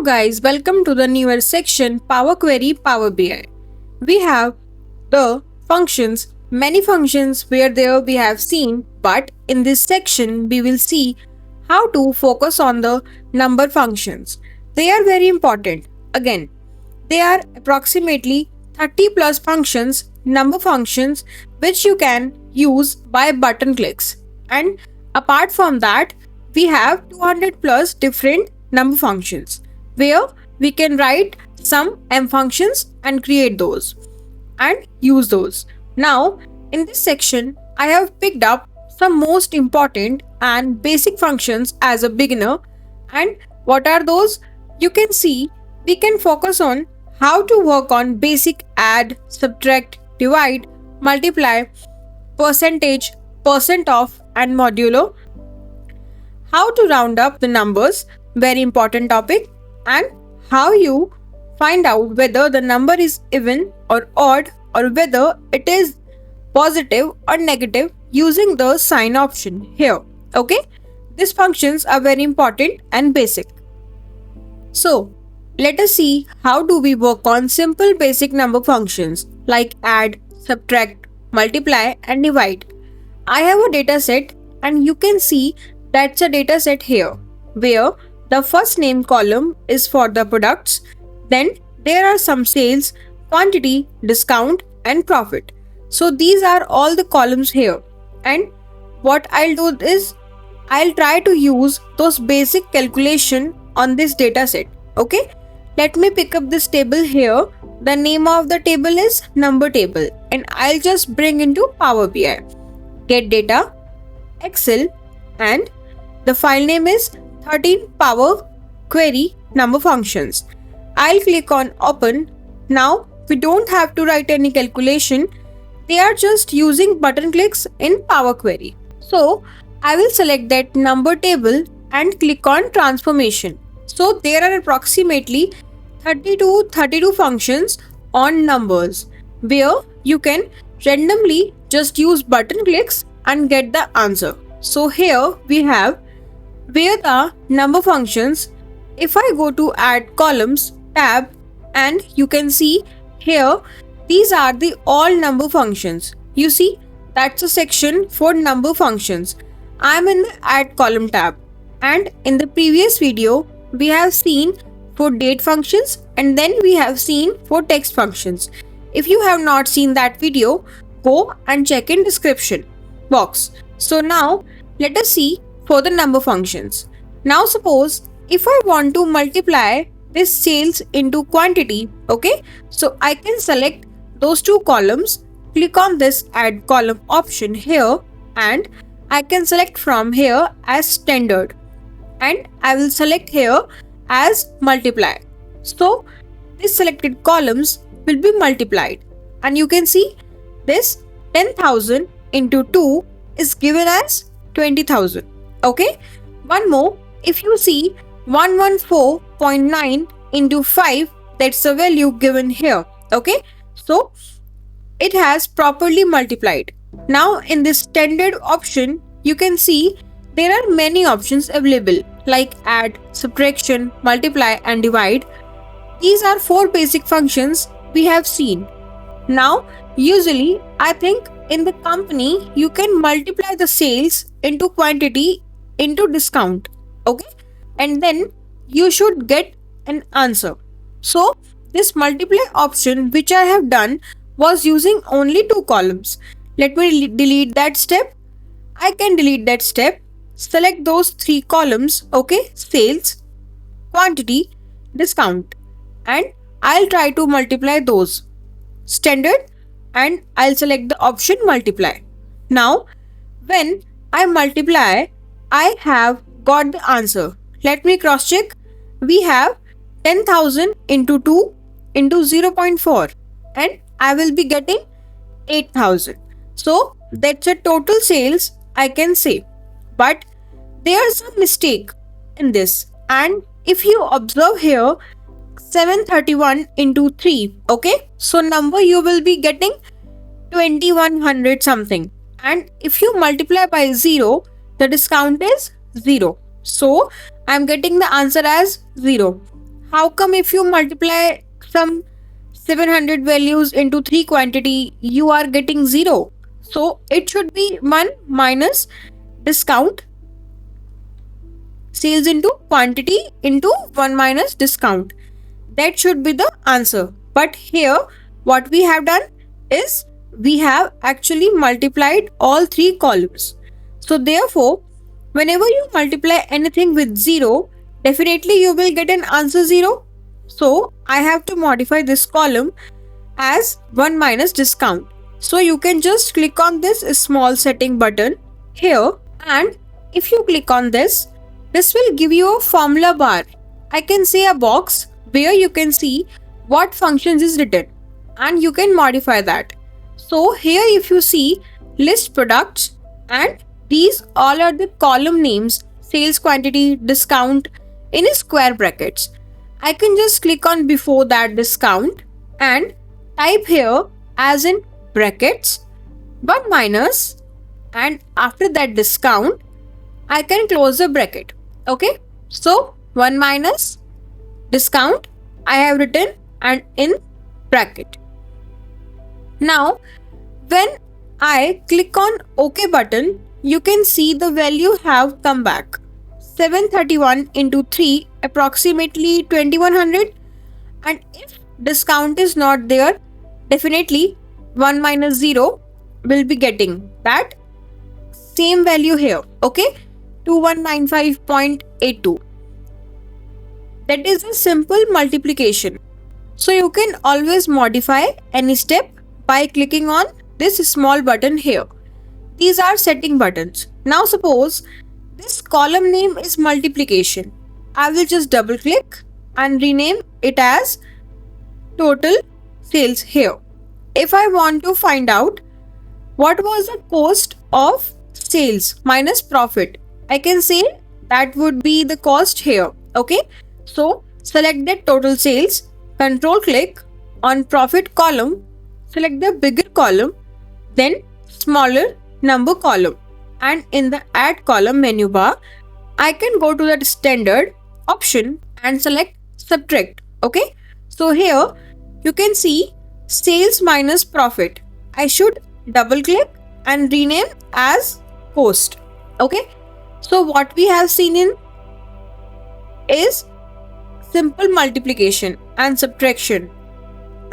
Guys, welcome to the newer section Power Query Power BI. We have the functions, many functions where there we have seen, but in this section we will see how to focus on the number functions. They are very important. Again, they are approximately 30 plus functions, number functions, which you can use by button clicks. And apart from that, we have 200 plus different number functions where we can write some m functions and create those and use those. Now, in this section, I have picked up some most important and basic functions as a beginner. And what are those? You can see we can focus on how to work on basic add, subtract, divide, multiply, percentage, percent of, and modulo. How to round up the numbers, very important topic, and how you find out whether the number is even or odd or whether it is positive or negative using the sign option here. Okay, these functions are very important and basic. So let us see how do we work on simple basic number functions like add, subtract, multiply and divide. I have a data set and you can see that's a data set here where the first name column is for the products, then there are some sales, quantity, discount and profit. So these are all the columns here, and what I'll do is I'll try to use those basic calculation on this data set. Okay, let me pick up this table here. The name of the table is number table and I'll just bring into Power BI. Get data, Excel, and the file name is 13 Power Query number functions. I'll click on open. Now we don't have to write any calculation. They are just using button clicks in Power Query. So I will select that number table and click on transformation. So there are approximately 32 functions on numbers where you can randomly just use button clicks and get the answer. So here we have where the number functions. If I go to add columns tab, and you can see here these are the all number functions. You see that's a section for number functions. I am in the add column tab, and in the previous video we have seen for date functions and then we have seen for text functions. If you have not seen that video, go and check in description box. So now let us see for the number functions. Now suppose if I want to multiply this sales into quantity, okay, so I can select those two columns, click on this add column option here, and I can select from here as standard and I will select here as multiply. So this selected columns will be multiplied and you can see this 10,000 into 2 is given as 20,000. Okay, one more, if you see 114.9 into 5, that's the value given here. Okay, so it has properly multiplied. Now in this standard option you can see there are many options available like add, subtraction, multiply and divide. These are 4 basic functions we have seen. Now usually I think in the company you can multiply the sales into quantity into discount, okay, and then you should get an answer. So this multiply option which I have done was using only 2 columns. Let me delete that step. I can delete that step. Select those 3 columns, okay, sales, quantity, discount, and I'll try to multiply those standard and I'll select the option multiply. Now when I multiply, I have got the answer. Let me cross check. We have 10,000 into 2 into 0.4 and I will be getting 8,000. So that's a total sales I can say. But there's a mistake in this, and if you observe here 731 into 3, okay, so number you will be getting 2100 something, and if you multiply by 0 the discount is 0. So I'm getting the answer as 0. How come if you multiply some 700 values into 3 quantity, you are getting 0? So it should be 1 minus discount, sales into quantity into 1 minus discount. That should be the answer. But here, what we have done is we have actually multiplied all 3 columns. So therefore, whenever you multiply anything with 0, definitely you will get an answer 0. So I have to modify this column as 1 minus discount. So you can just click on this small setting button here, and if you click on this, this will give you a formula bar. I can say a box where you can see what functions is written and you can modify that. So here if you see list products, and these all are the column names, sales quantity, discount in square brackets. I can just click on before that discount and type here as in brackets 1 minus, and after that discount I can close the bracket. Okay, so 1 minus discount I have written and in bracket. Now when I click on OK button, you can see the value have come back. 731 into 3 approximately 2100, and if discount is not there, definitely 1 minus 0 will be getting that same value here. Okay, 2195.82. That is a simple multiplication. So you can always modify any step by clicking on this small button here. These are setting buttons. Now suppose this column name is multiplication. I will just double click and rename it as total sales here. If I want to find out what was the cost of sales minus profit, I can say that would be the cost here. Okay, so select the total sales, control click on profit column, select the bigger column, then smaller number column, and in the add column menu bar I can go to the standard option and select subtract. Okay, so here you can see sales minus profit. I should double click and rename as cost. Okay, so what we have seen in is simple multiplication and subtraction.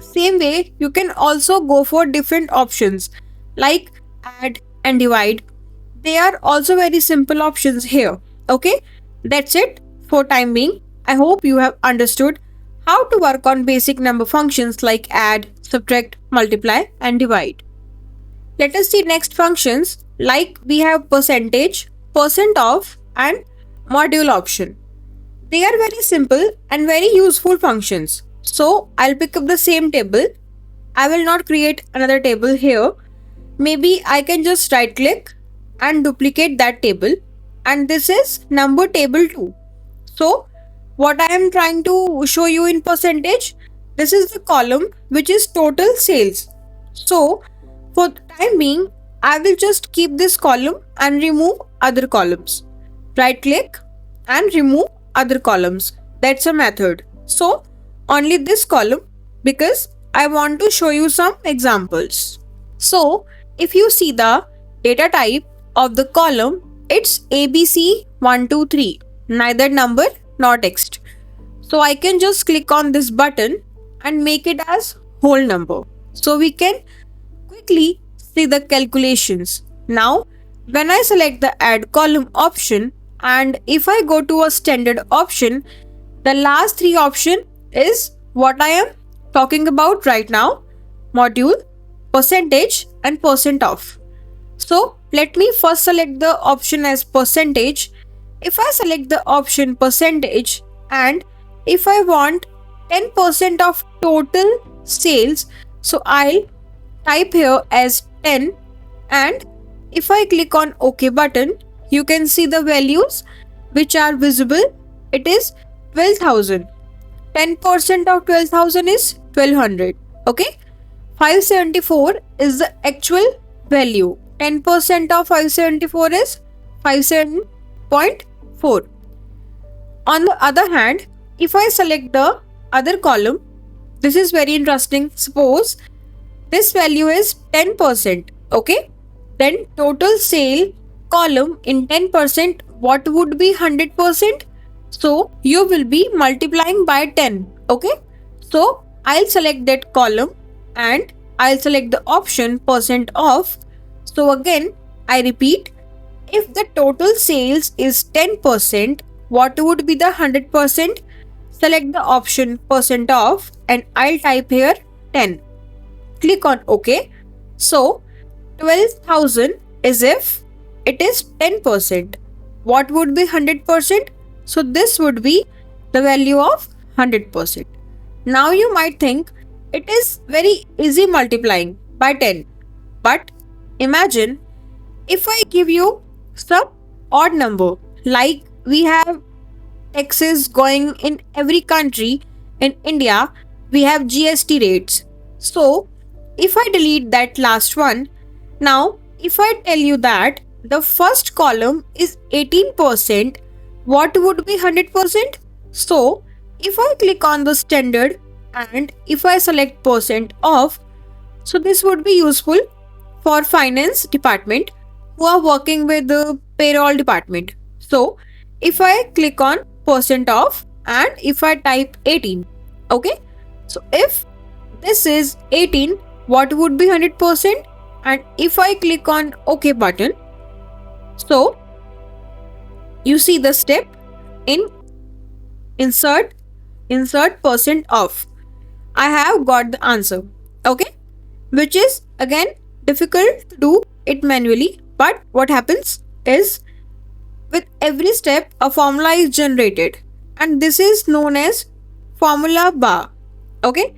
Same way you can also go for different options like add and divide. They are also very simple options here. Okay, that's it for time being. I hope you have understood how to work on basic number functions like add, subtract, multiply and divide. Let us see next functions like we have percentage, percent off and module option. They are very simple and very useful functions. So I'll pick up the same table. I will not create another table here. Maybe I can just right click and duplicate that table, and this is number table 2. So what I am trying to show you in percentage, this is the column which is total sales. So for the time being, I will just keep this column and remove other columns. Right click and remove other columns. That's a method. So only this column, because I want to show you some examples. So if you see the data type of the column, it's ABC123, neither number nor text. So I can just click on this button and make it as whole number. So we can quickly see the calculations. Now when I select the add column option and if I go to a standard option, the last 3 option is what I am talking about right now: module, percentage and percent off. So let me first select the option as percentage. If I select the option percentage and if I want 10% of total sales, so I'll type here as 10, and if I click on OK button, you can see the values which are visible. It is 12,000. 10% of 12,000 is 1200. Okay, 574 is the actual value. 10% of 574 is 57.4. On the other hand, if I select the other column, this is very interesting. Suppose this value is 10%, okay? Then total sale column in 10%, what would be 100%? So you will be multiplying by 10, okay? So I'll select that column and I'll select the option percent off. So again, I repeat, if the total sales is 10%, what would be the 100%? Select the option percent off and I'll type here 10. Click on OK. So 12,000 is if it is 10%. What would be 100%? So this would be the value of 100%. Now you might think it is very easy multiplying by 10. But imagine if I give you some odd number, like we have taxes going in every country. In India, we have GST rates. So if I delete that last one, now if I tell you that the first column is 18%, what would be 100%? So if I click on the standard and if I select percent off, so this would be useful for finance department who are working with the payroll department. So if I click on percent off and if I type 18, okay? So if this is 18, what would be 100%? And if I click on OK button, so you see the step in insert percent off. I have got the answer, okay? Which is again difficult to do it manually, but what happens is with every step a formula is generated and this is known as formula bar, okay?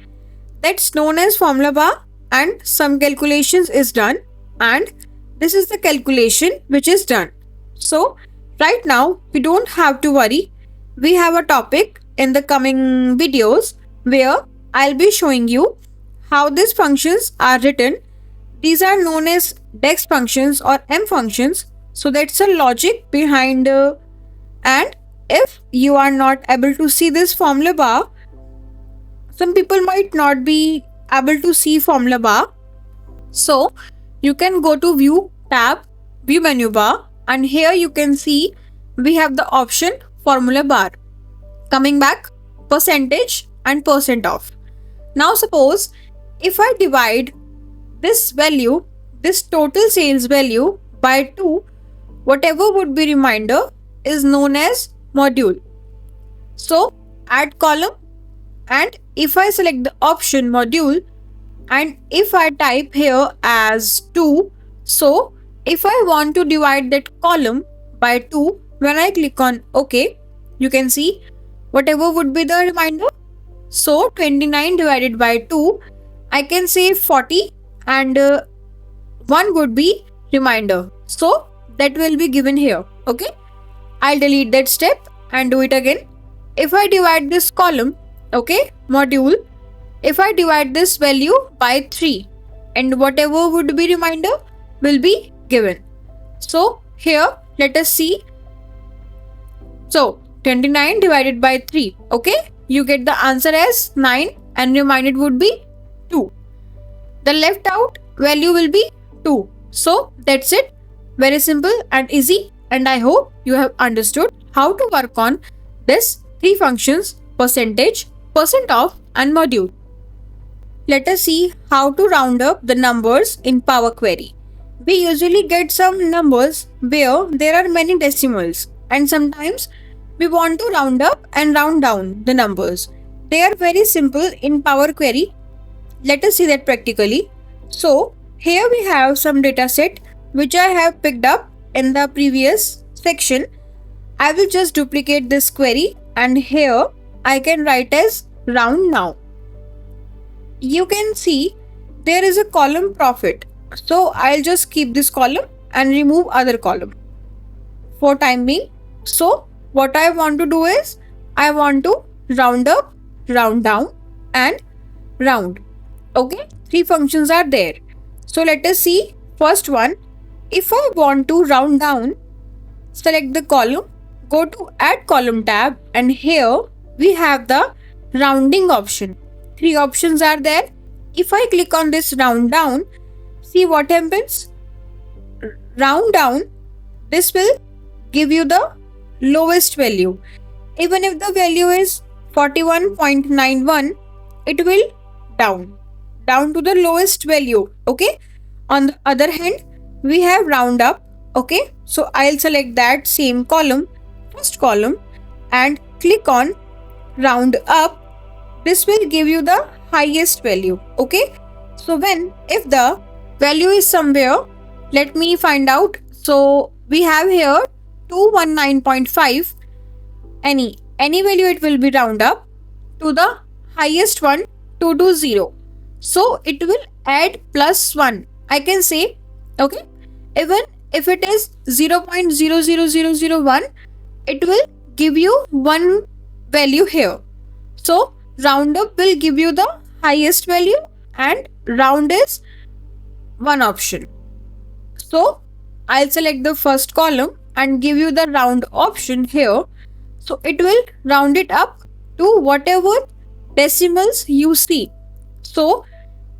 That's known as formula bar and some calculations is done and this is the calculation which is done. So right now we don't have to worry. We have a topic in the coming videos where I'll be showing you how these functions are written. These are known as dex functions or m functions. So that's a logic behind and if you are not able to see this formula bar, some people might not be able to see formula bar. So you can go to view tab, view menu bar, and here you can see we have the option formula bar. Coming back, percentage and percent off. Now suppose if I divide this value, this total sales value by 2, whatever would be remainder is known as module. So add column and if I select the option module and if I type here as 2, so if I want to divide that column by 2, when I click on OK, you can see whatever would be the remainder. So 29 divided by 2, I can say 40 and 1 would be remainder. So that will be given here, okay? I'll delete that step and do it again. If I divide this column, okay, module, if I divide this value by 3 and whatever would be remainder will be given. So here let us see. So 29 divided by 3, okay, you get the answer as 9 and remainder would be 2. The left out value will be 2. So that's it. Very simple and easy, and I hope you have understood how to work on this 3 functions: percentage, percent off and module. Let us see how to round up the numbers in Power Query. We usually get some numbers where there are many decimals and sometimes we want to round up and round down the numbers. They are very simple in Power Query. Let us see that practically. So here we have some data set which I have picked up in the previous section. I will just duplicate this query and here I can write as round now. You can see there is a column profit. So I'll just keep this column and remove other column for time being. So what I want to do is I want to round up, round down and round. Okay, 3 functions are there. So let us see first one. If I want to round down, select the column, go to add column tab and here we have the rounding option. Three options are there. If I click on this round down, see what happens. Round down, this will give you the lowest value. Even if the value is 41.91, it will down to the lowest value. Okay. On the other hand, we have round up. Okay. So I'll select that same column, first column, and click on round up. This will give you the highest value. Okay. So if the value is somewhere, let me find out. So we have here 219.5. Any value, it will be round up to the highest one, 220. So it will add +1. I can say, okay, even if it is 0.00001, it will give you one value here. So round up will give you the highest value and round is one option. So I'll select the first column and give you the round option here. So it will round it up to whatever decimals you see. So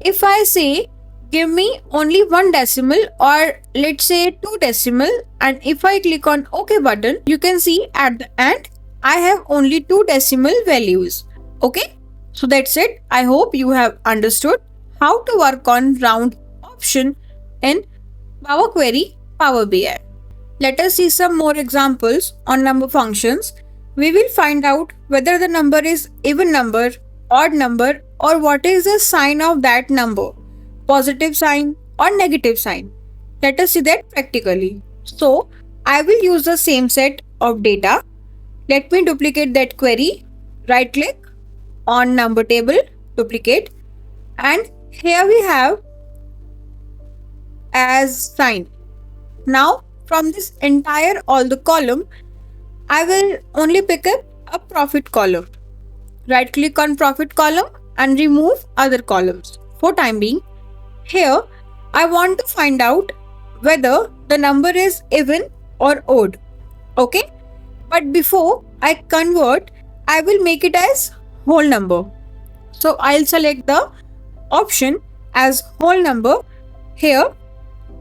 if I say give me only one decimal, or let's say 2 decimal, and if I click on OK button, you can see at the end I have only 2 decimal values. Okay, so that's it. I hope you have understood how to work on round option in Power Query Power BI. Let us see some more examples on number functions. We will find out whether the number is even number, odd number, or what is the sign of that number, positive sign or negative sign. Let us see that practically. So I will use the same set of data. Let me duplicate that query. Right click on number table, duplicate, and here we have as sign. Now from this entire all the column, I will only pick up a profit column. Right click on profit column and remove other columns. For time being, here I want to find out whether the number is even or odd. Okay, but before I convert, I will make it as whole number. So I'll select the option as whole number. Here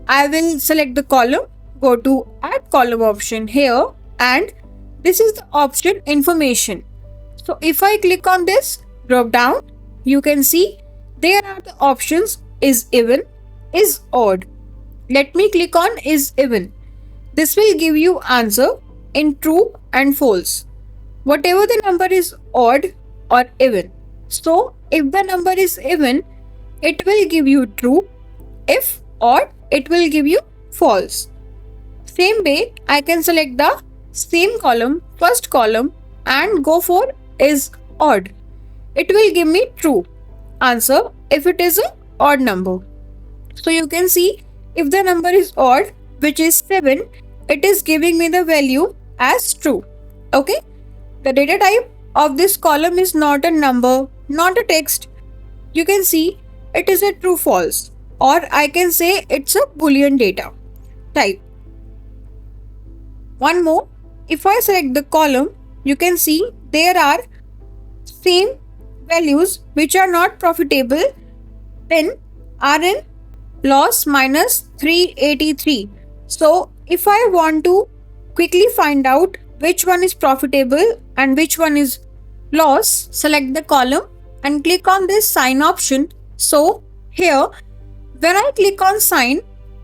I will select the column, go to add column option here, and this is the option information. So if I click on this drop down, you can see there are the options is even, is odd. Let me click on is even. This will give you answer in true and false. Whatever the number is odd or even. So if the number is even, it will give you true. If odd, it will give you false. Same way, I can select the same column, first column, and go for is odd. It will give me true answer if it is a odd number. So you can see if the number is odd, which is 7, it is giving me the value as true. Okay, the data type of this column is not a number, not a text. You can see it is a true false, or I can say it's a boolean data type. One more, if I select the column, you can see there are same values which are not profitable, then are in loss minus 383. So if I want to quickly find out which one is profitable and which one is loss, select the column and click on this sign option. So here when I click on sign,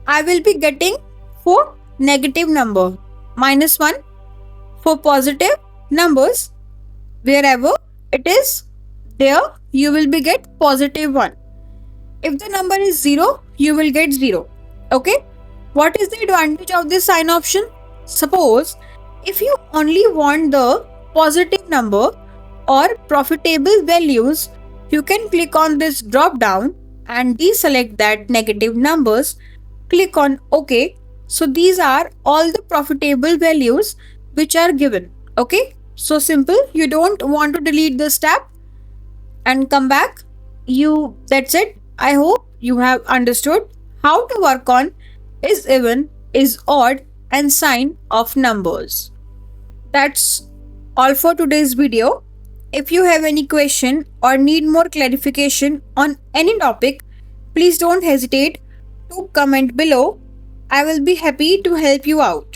I will be getting for negative number -1, for positive numbers wherever it is there you will be get +1. If the number is 0, you will get 0. Okay, what is the advantage of this sign option? Suppose if you only want the positive number or profitable values, you can click on this drop down and deselect that negative numbers, click on OK. So these are all the profitable values which are given. Okay, so simple. You don't want to delete this tab and come back. That's it. I hope you have understood how to work on is even, is odd, and sign of numbers. That's all for today's video. If you have any question or need more clarification on any topic, please don't hesitate to comment below. I will be happy to help you out.